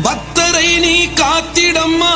பக்தரை நீ காத்திடம்மா.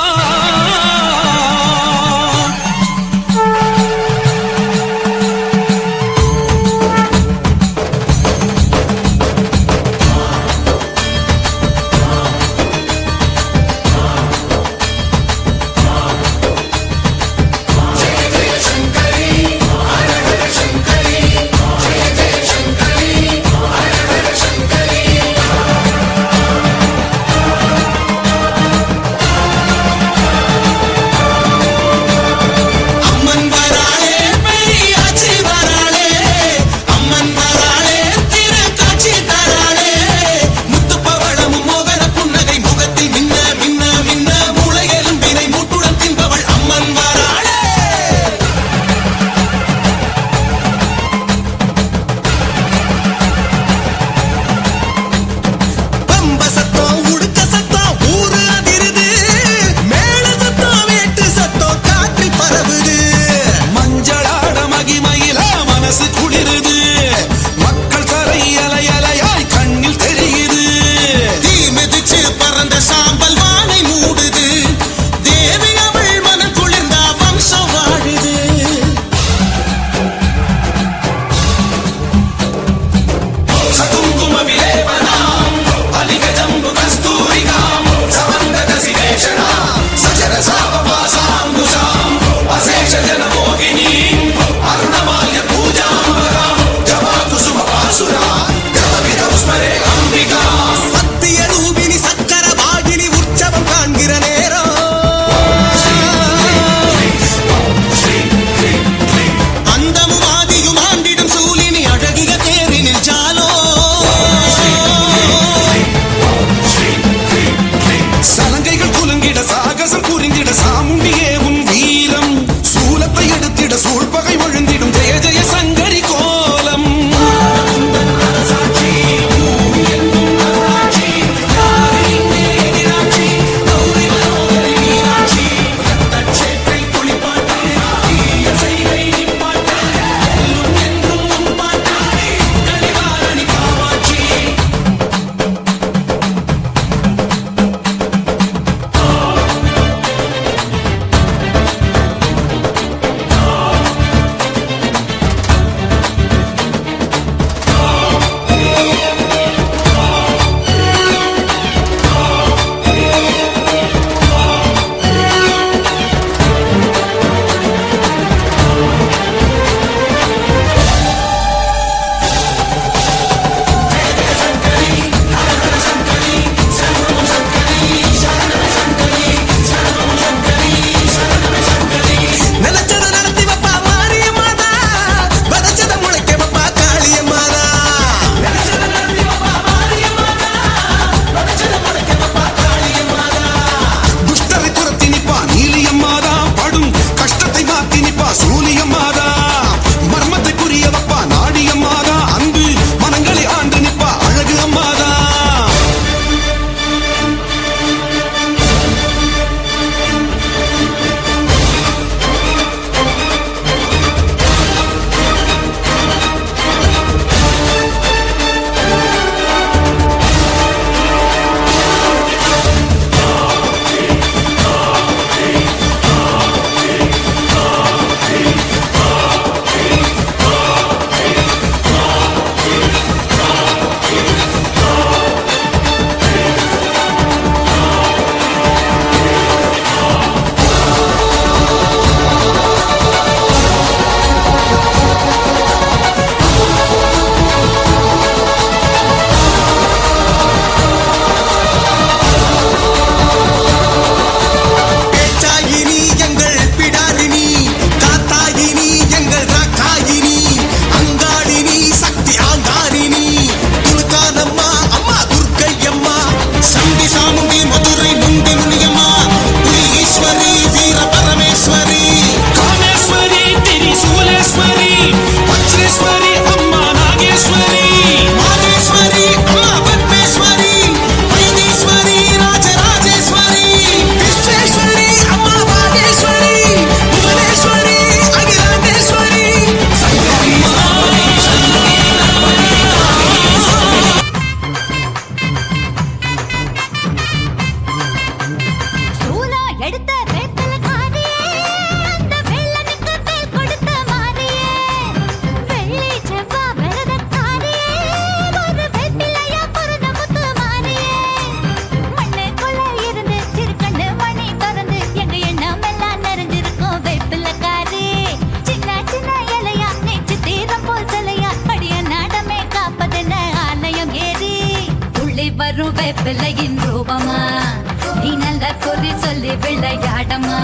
சொல்லி விளையாடம்மா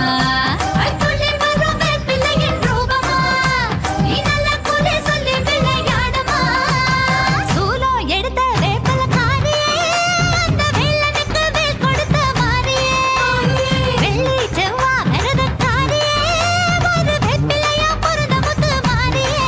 துள்ளி வரும் வேப்பிலையின் ரூபமா நீ நல்ல குறி சொல்லி விளையாடம்மா சூலம் எடுத்த வேப்பலக்காரியே அந்த வேலனுக்கு வேல் கொடுத்த மாரியே வெள்ளி செவ்வா மருதக்காரியே ஒரு வேப்பிலையா பொருந்த முத்து மாரியே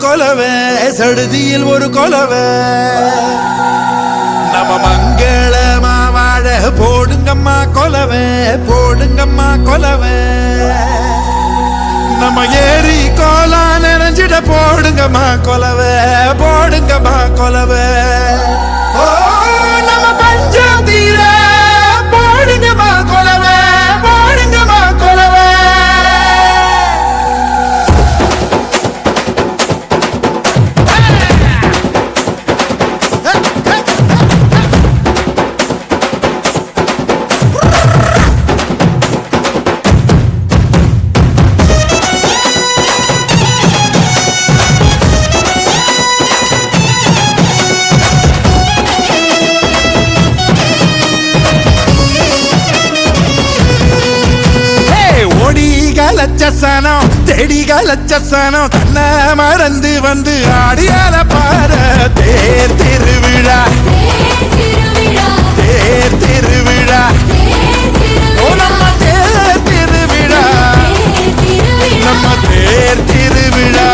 கொலவே சடுதியில் ஒரு கொலவே நம்ம மங்களமா வாழ போடுங்கம்மா கொலவே போடுங்கம்மா கொலவே நம்ம ஏரி கோலா நினைஞ்சிட போடுங்கம்மா கொலவே போடுங்கம்மா கொலவே ஓ நம்ம பஞ்சம் தீர போடுங்கம்மா கொலவே போடுங்கம்மா கொலவே லட்சசனம் தேடிக லட்சசனம் தன்னை மறந்து வந்து ஆடியால பார தேர் திருவிழா தேர் திருவிழா ஓ நம்ம தேர் திருவிழா நம்ம தேர் திருவிழா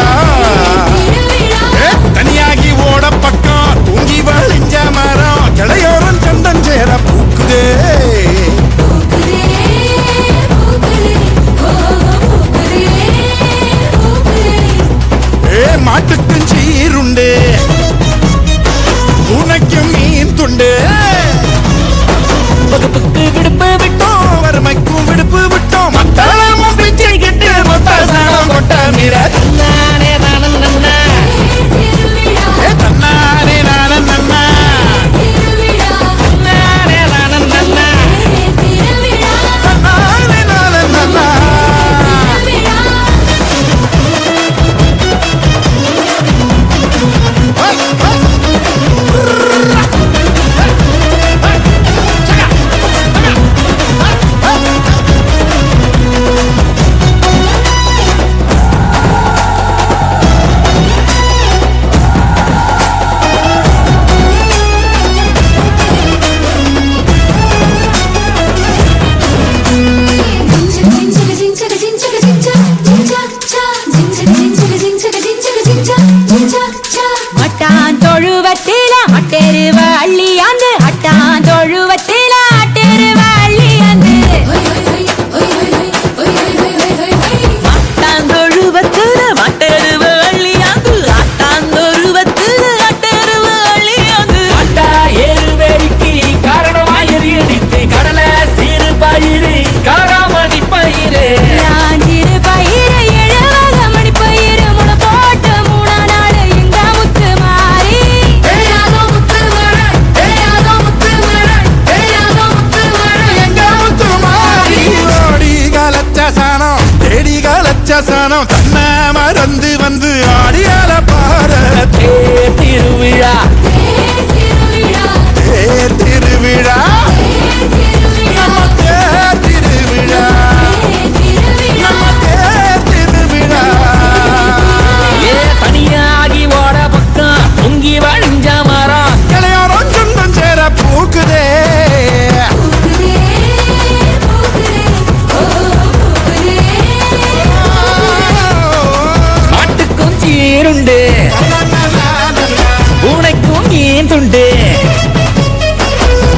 தனியாகி ஓட பக்கம் தூங்கி வழிஞ்ச மரம் கிளையோரம் சந்தம் சேர பூக்குதே மாட்டுக்கும் சீருண்டு உனக்கும் மீன் துண்டு வகுப்புக்கு விடுப்பு விட்டோம் வறுமைக்கும் விடுப்பு விட்டோம் மத்தாளமும் பிச்சை கிட்டு மொத்த சாணம் கொட்ட மீற தன்னானே நானும் நன்னா தன்னானே நானும் நன்னா தன்னானே நானும் நன்னா தன்னானே நானும் நன்னா சனம் தன்னை மறந்து வந்து ஆடியால பார தேர் திருவிழா தேர் திருவிழா நம்ம தேர் திருவிழா நம்ம தேர் திருவிழா ஏ தனியாகி ஓட பக்கம் பொங்கி வழிஞ்ச மரம் கிளையோரம் சொந்தம் சேர பூக்குதே சீருண்டு உனக்கும் ஏன் துண்டு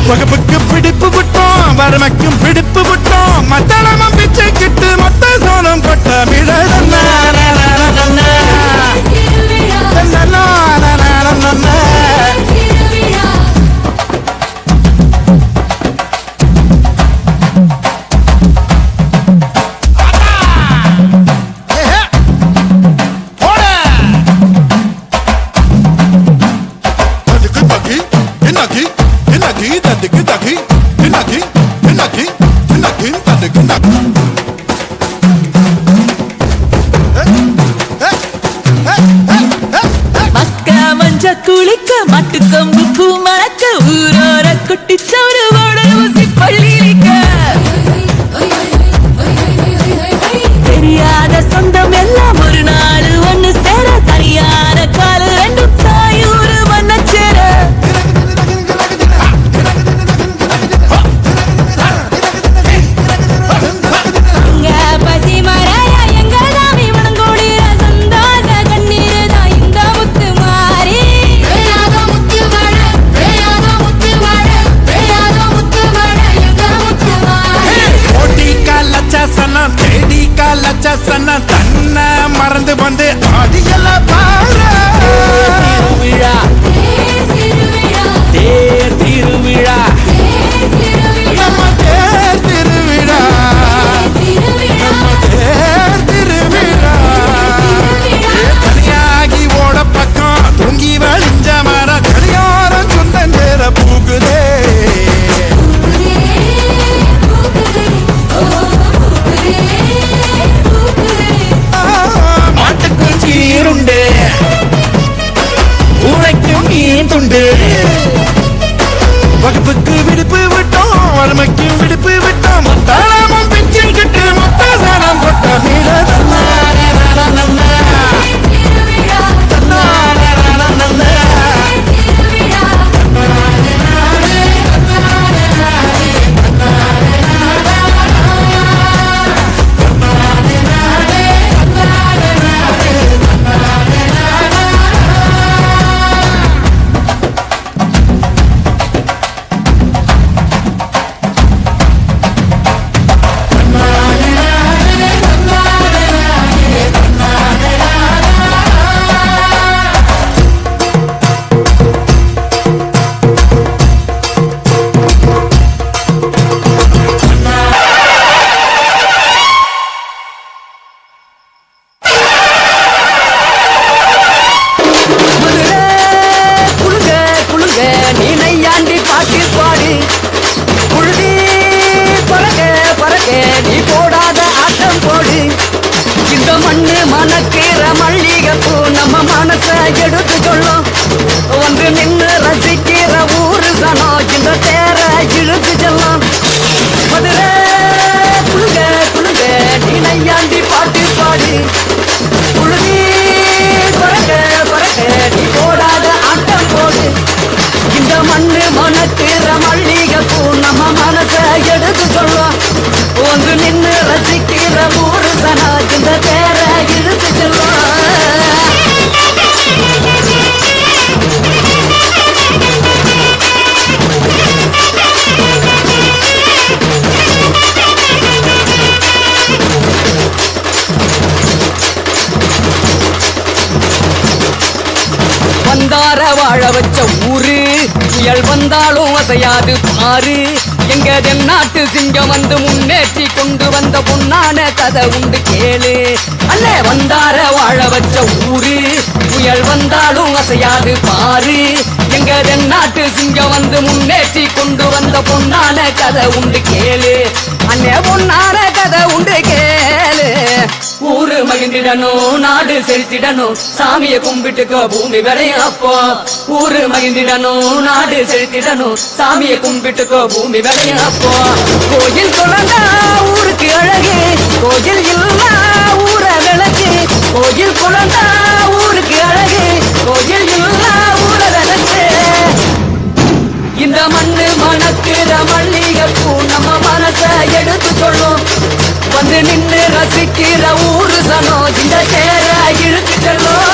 வகுப்புக்கு பிடிப்பு விட்டோம் வறுமைக்கும் பிடிப்பு விட்டோம் மத்தளமும் பிச்சை கிட்டு மொத்த சோனம் கொட்ட மிழ குளிக்க மாட்டுக்கம்பு பூ மணக்க ஊரோர குட்டிச்சோறு ஓட ஊசி பள்ளிக்க தெரியாத சொந்தம் எல்லாம் ஒரு நாள் ஒண்ணு சேர தனியான கால ரெண்டும் தாயூரு மண்ண சேர பசி மராயா எங்க சாமி மனங்கோடிய சந்தோஷ கண்ணீர் தான் சனம் தேடி காலச்ச சனம் தன்னை மறந்து வந்து ஆடியல பாரு திருவிழா தேர் திருவிழா நம்ம தேர் திருவிழா நம்ம தேர் திருவிழா தனியாகி ஓட பக்கம் தூங்கி வழிஞ்ச மர கடியாரம் சொந்தேர பூகுதே மாட்டுக்கு சீருண்டு உழைக்கும் மீன் துண்டு வகுப்புக்கு விடுப்பு விட்டோம் வறுமைக்கு விடுப்பு விட்டோம் மொத்தாளமும் பிச்சில் கிட்டு மொத்த சாரம் கொட்ட மீற வாழ வச்ச ஊரு புயல் வந்தாலும் அசையாது பாரு எங்க தென்னாட்டு சிங்கம் வந்து முன்னேற்றி கொண்டு வந்த பொன்னான கதை உண்டு கேளு அண்ணே வந்தார வாழ வச்ச ஊரு புயல் வந்தாலும் அசையாது பாரு எங்க தென்னாட்டு சிங்கம் வந்து முன்னேற்றி கொண்டு வந்த பொன்னான கதை உண்டு கேளு அண்ணே பொன்னான கதை உண்டு கேளு ஊரு மகிழ்ந்திடணும் நாடு செலுத்திடணும் சாமியை கும்பிட்டுக்கோ பூமி விளையும் அப்போ ஊரு மகிழ்ந்திடணும் நாடு செலுத்திடணும் சாமியை கும்பிட்டுக்கோ பூமி விளையும் அப்போ கோயில் குழந்தா ஊருக்கு அழகு கோயில் இல்லா ஊர விளக்கு கோயில் குழந்தா ஊருக்கு அழகு கோயில் இல்லா ஊர விளக்கு இந்த மண்ணு மணக்குற மல்லிகைப்பூ நம்ம மனச எடுத்து சொல்லும் வந்து நின்று ரசிக்கிற ஊரு சனோ இந்த சேர இழுத்து செல்லும்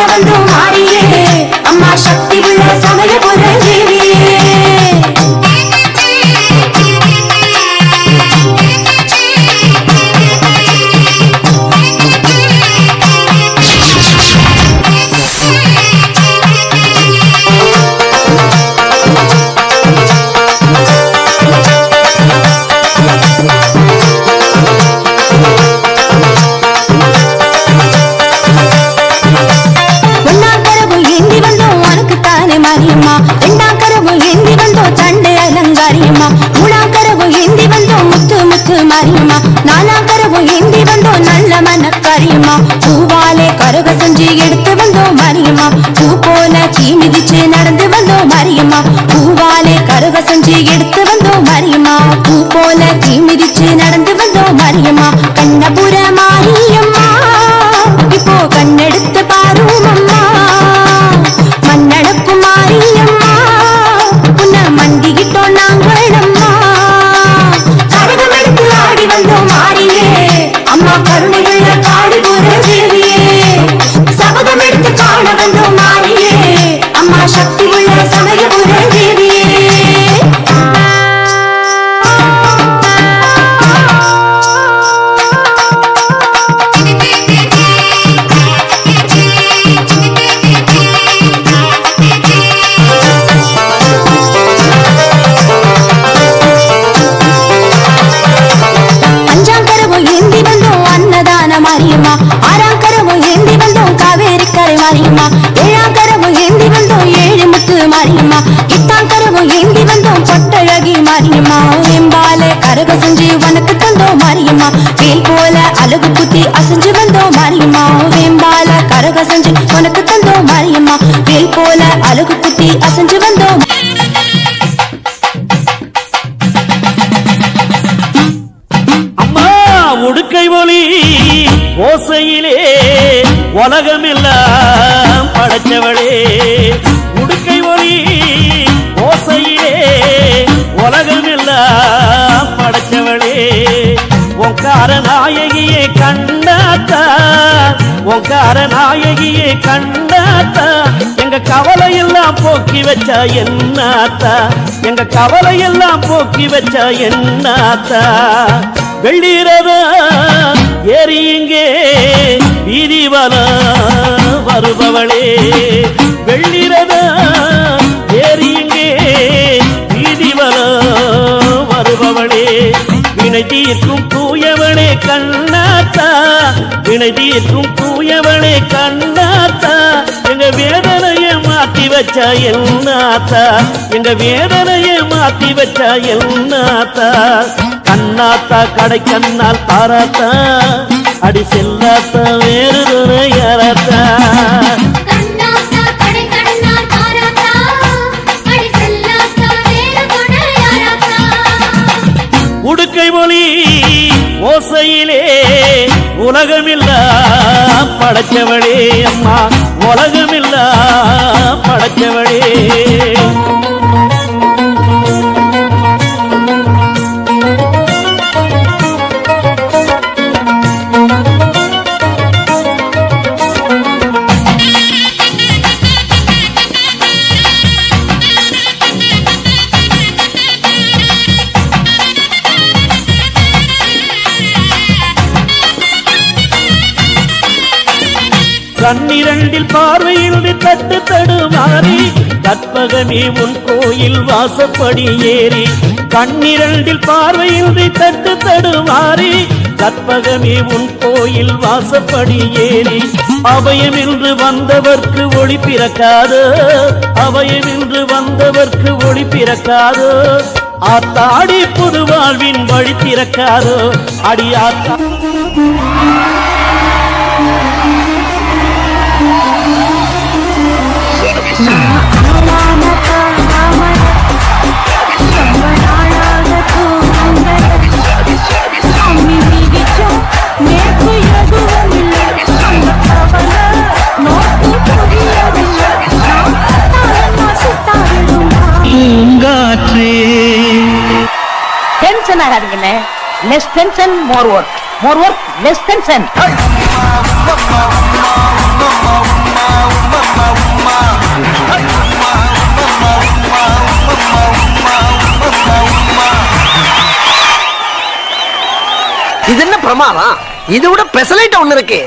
வந்தோம் மாறியே அம்மா சக்தி உள்ள சமய பொருள் தேவியே மாரியம்மா ரெண்டாம் கரவு ஏந்தி வந்தோம் சண்டை அலங்காரியம்மா மூணாம் கரவு ஏந்தி வந்தோம் முத்து முத்து மாரியம்மா நாலாம் கரவு ஏந்தி வந்தோம் நல்ல மனக்காரியம்மா பூவாலே கருக செஞ்சு எடுத்து வந்தோம் மாரியம்மா பூ போல சீ மிதிச்சு நடந்து வந்தோம் மாரியம்மா பூவாலே கருக செஞ்சு எடுத்து வந்தோம் மாரியம்மா பூ போல சீ மிதிச்சு நடந்து வந்தோம் மாரியம்மா கண்ணபுர மாரியம்மா இப்போ கண்ணெடுத்து பாரும் அம்மா மண்ணடக்கும் மாரியம்மா உன்ன மண்டிக்கிட்டோம் நாங்கள் அம்மா கரகம் எடுத்து ஆடி வந்தோம் மாறியே அம்மா கருணைகள் காடி போற தேவியே சபதம் எடுத்து காண வந்தோம் மாறியே அம்மா சக்தி உள்ள சமய போற தேவியே மாரியம்மா ஆறாம் கரவு ஏந்தி வந்தோம் காவேரி கரை மாரியம்மா ஏழாம் கரவு ஏந்தி வந்தோம் ஏழு முத்து மாரியம்மா எட்டாம் கரவு ஏந்தி வந்தோம் பொட்டழகி மாரியம்மா வெம்பால கரக செஞ்சு உனக்கு தந்தோம் மாரியம்மா வேல் போல அழகு குத்தி அசைஞ்சு வந்தோம் மாரியம்மா வெம்பால கரக செஞ்சு உனக்கு தந்தோம் மாரியம்மா வேல் போல அழகு குத்தி அசைஞ்சு வந்தோம் உடுக்கை ஒளி ஓசையிலே உலகமெல்லாம் படைச்சவளே உடுக்கை ஒளி ஓசையிலே உலகமெல்லாம் படைச்சவளே ஓங்கார நாயகியே கண்டாத்தா ஓங்கார நாயகியே கண்டாத்தா எங்க கவலையெல்லாம் போக்கி வச்சா என்னாத்தா எங்க கவலையெல்லாம் போக்கி வச்சா என்னாத்தா வெள்ளீரத ஏறி இங்கே வீதிவல வருபவளே வெள்ளீரத ஏறி இங்கே வீதிவல வருபவளே வினை தீர்க்கும் தூயவளே கண்ணாத்தா வினை தீர்க்கும் தூயவளே கண்ணாத்தா எங்க வேதனையை மாத்தி வச்சா என்னாத்தா எங்க வேதனையை மாத்தி வச்சா என்னாத்தா கண்ணாத்தா கடை கண்ணால் பாராத்தா அடி செல்லாத்தா வேறு துணை யாராத்தா உடுக்கை மொழி ஓசையிலே உலகமில்லா படைச்சவளே அம்மா உலகமில்லா படைச்சவளே கண்ணிரண்டில் பார்வையில் தட்டு தடுமாறி கற்பகமே உன் கோயில் வாசப்படி ஏறி கண்ணிரண்டில் பார்வையில் தட்டு தடுமாறி கற்பகமே உன் கோயில் வாசப்படி ஏறி அபயமின்று வந்தவர்க்கு ஒளி பிறக்காதோ அபயமின்று வந்தவர்க்கு ஒளி பிறக்காதோ ஆத்தாடி புது வாழ்வின் வழி திறக்காதோ அடி ஆத்தா டென்ஷன் ஆகாதீங்கண்ணே less tension more work more work less tension பிரமாதம். இது விட பெசலைட் ஒண்ணு இருக்கு.